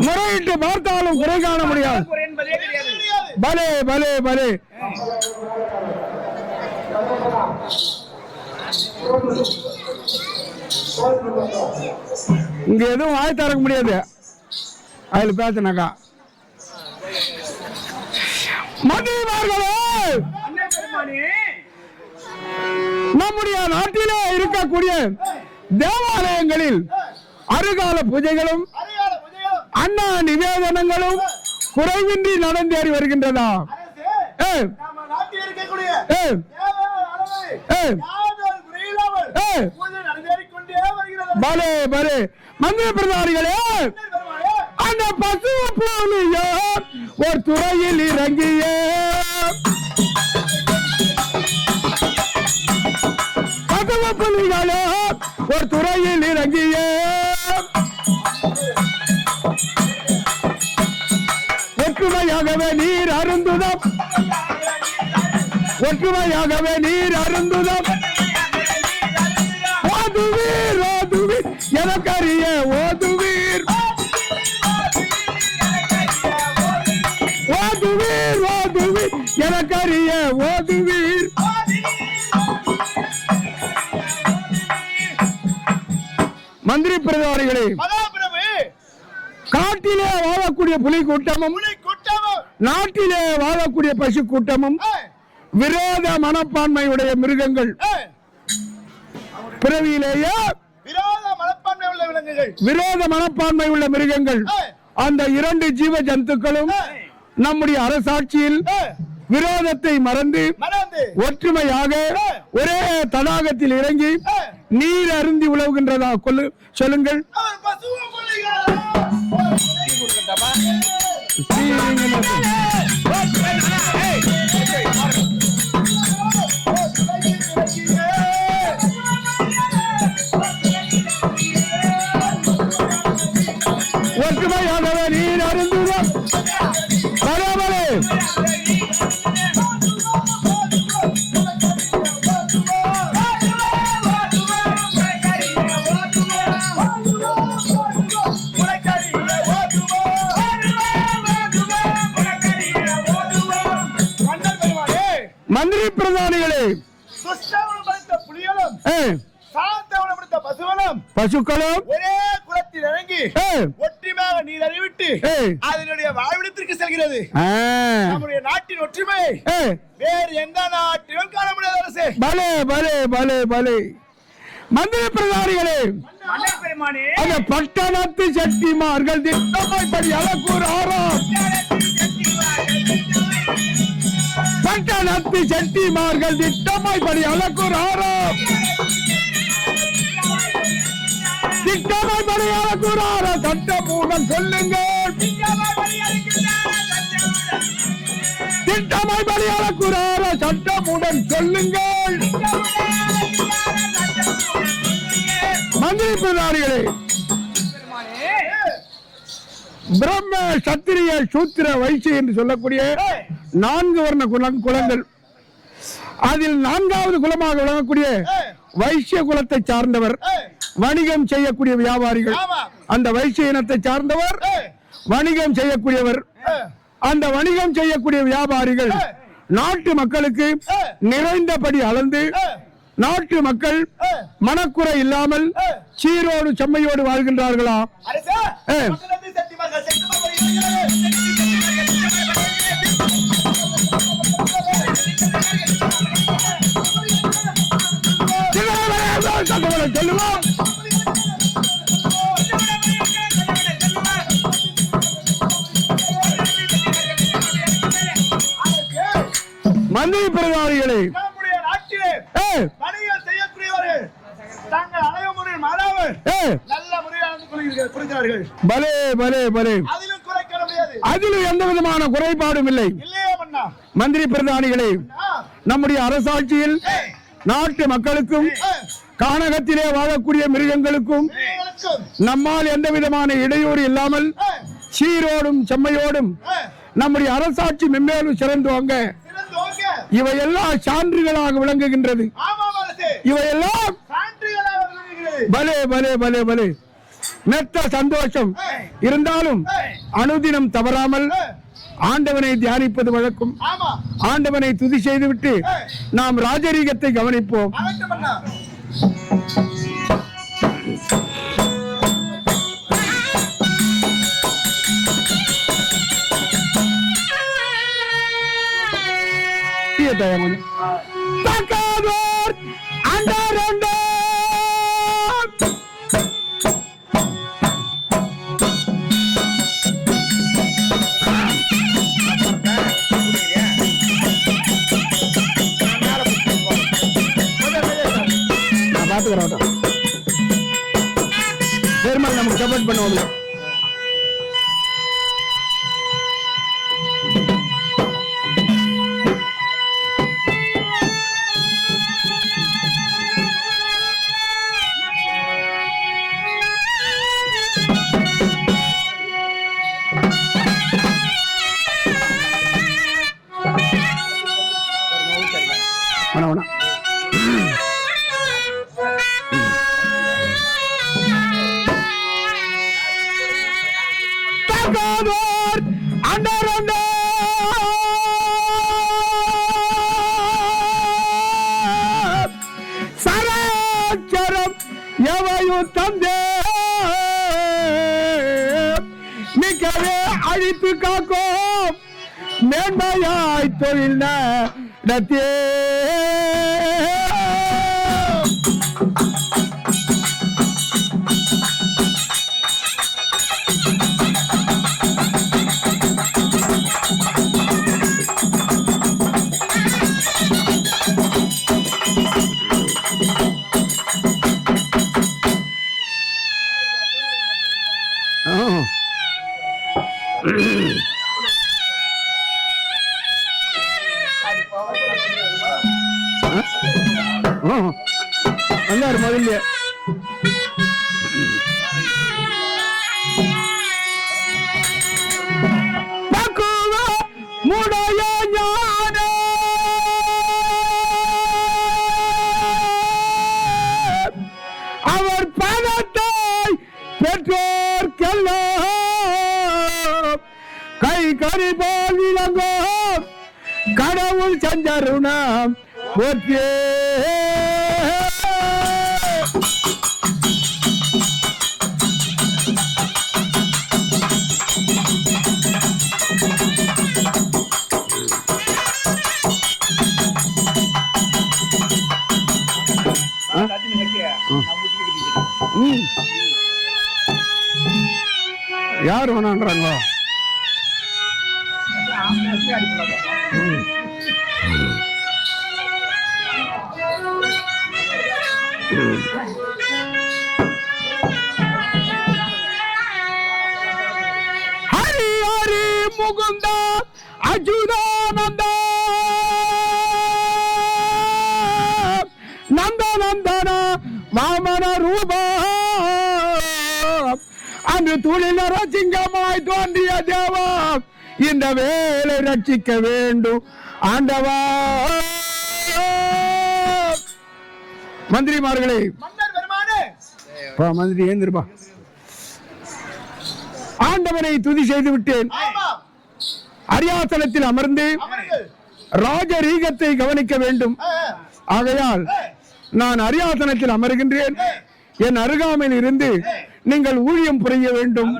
முறையிட்டு பார்த்தாலும் குறை காண முடியாது. பலே பலே பலே. இங்க எதுவும் வாய் திறக்க முடியாது. அதுல பேசினாக்கா மந்திரிமார்களே, நம்முடைய நாட்டிலே இருக்கக்கூடிய தேவாலயங்களில் அருகால பூஜைகளும் அண்ணா நிவேதனங்களும் குறைவின்றி நடந்தேறி வருகின்றதா? பலே பலே. மந்திரி பிரதானிகளே, அந்த பசுவ புலியோ ஒரு துறையில் இறங்கிய பசுவ புலிகளோ ஒரு துறையில் இறங்கிய ஒற்றுமையாகவே நீர் அருந்துதம், ஒற்றுமையாகவே நீர் அருந்துதம். ஓதுவீர் ஓதுவீர் எனக்கறிய ஓதுவீர், ஓதுவீர் ஓதுவீர் எனக்கறிய ஓதுவீர். மந்திரி பிரதானிகளே, காட்டிலே வாழக்கூடிய புலி கூட்டமும் நாட்டிலே வாழக்கூடிய பசு கூட்டமும் விரோத மனப்பான்மையுடைய மிருகங்கள், பிறவியிலேயே விரோத மனப்பான்மை உள்ள மிருகங்கள். அந்த இரண்டு ஜீவ ஜந்துக்களும் நம்முடைய அரசாட்சியில் விரோதத்தை மறந்து ஒற்றுமையாக ஒரே தடாகத்தில் இறங்கி நீர் அருந்தி உழவுகின்றதா சொல்லுங்கள். ஒற்றுமையாகவே நீர் அருந்துதம். பரவலே மந்திரி பிரதானிகளே, பசுக்களும் ஒரே குளத்தில் இறங்கி ஒற்றுமையாக நீர் அறிவிட்டு அதனுடைய வாழ்விடத்திற்கு செல்கிறது. நம்முடைய நாட்டின் ஒற்றுமை வேறு எந்த நாட்டிலும் காண முடியாத அரசு. பலே பலே பலே பலே. மந்திரி பிரதானிகளே, அந்த பட்டணத்து செட்டிமார்கள் திட்டமாய்ப்படி அழக்கூறாரோ, பட்டணத்து செட்டிமார்கள் திட்டமாய்ப்படி அழக்கூறாரோ, திட்டமாய் பணியாள கூறாரோ சட்டமூடன் சொல்லுங்கள், திட்டமாய் பணியாள கூறாரோ சட்டமூடன் சொல்லுங்கள். மந்திரி பிரதானிகளே, பிரம்ம சத்திரிய சூத்திர வைசிய என்று சொல்லக்கூடிய 4 வர்ண குலங்கள், அதில் 4வது குலமாக விளங்கக்கூடிய வைசிய குலத்தை சார்ந்தவர் வணிகம் செய்யக்கூடிய வியாபாரிகள். அந்த வைசிய இனத்தை சார்ந்தவர் வணிகம் செய்யக்கூடியவர். அந்த வணிகம் செய்யக்கூடிய வியாபாரிகள் நாட்டு மக்களுக்கு நிறைந்தபடி அளந்து நாட்டு மக்கள் மனக்குறை இல்லாமல் சீரோடு செம்மையோடு வாழ்கின்றார்களா? சொல்லுவோம். மந்திரி பிரதானிகளே, அதிலும் எந்த விதமான குறைபாடும் இல்லை. மந்திரி பிரதானிகளே, நம்முடைய அரசாட்சியில் நாட்டு மக்களுக்கும் கானகத்திலே வாழக்கூடிய மிருகங்களுக்கும் நம்மால் எந்த விதமான இடையூறு இல்லாமல் சீரோடும் செம்மையோடும் நம்முடைய அரசாட்சி மென்மேலும் சிறந்துவாங்க. இவையெல்லாம் சான்றுகளாக விளங்குகின்றது. இவையெல்லாம் பலே பலே பலே பலே. மெத்த சந்தோஷம் இருந்தாலும் அனுதினம் தவறாமல் ஆண்டவனை தியானிப்பது வழக்கம். ஆண்டவனை துதி செய்துவிட்டு நாம் ராஜரீகத்தை கவனிப்போம். பெருமாள் நமக்கு சப்போர்ட் பண்ணுவோம்ல. சராச்சரம் எவையும் தந்தே மிகவே அழித்து காக்கும் மேன்மையாய் தொழில் நடத்தியே. எல்லாரும் முதல்ல முடைய ஞான அவர் பணத்தை பெற்றோர்க்கெல்லாம் கை கறிபோல் விளங்கோ கடவுள் சஞ்சருணம் போற்றியே. யார் வேணான்றாங்க? ஹரி ஹரி முகுந்த அச்சுதானந்த நந்த நந்தன வாமன ரூபா அன்று துளிலர சிங்கமாய் தோன்றிய தேவா இந்த வேலை ரட்சிக்க வேண்டும் ஆண்டவா. மந்திரிமார்களே, மந்திரி ஏந்திருப்பா. ஆண்டவனை துதி செய்து விட்டேன். அரியாசனத்தில் அமர்ந்து ராஜரீகத்தை கவனிக்க வேண்டும். ஆகையால் நான் அரியாசனத்தில் அமர்கின்றேன். என் அருகாமையில் இருந்து நீங்கள் ஊழியம் புரிய வேண்டும்.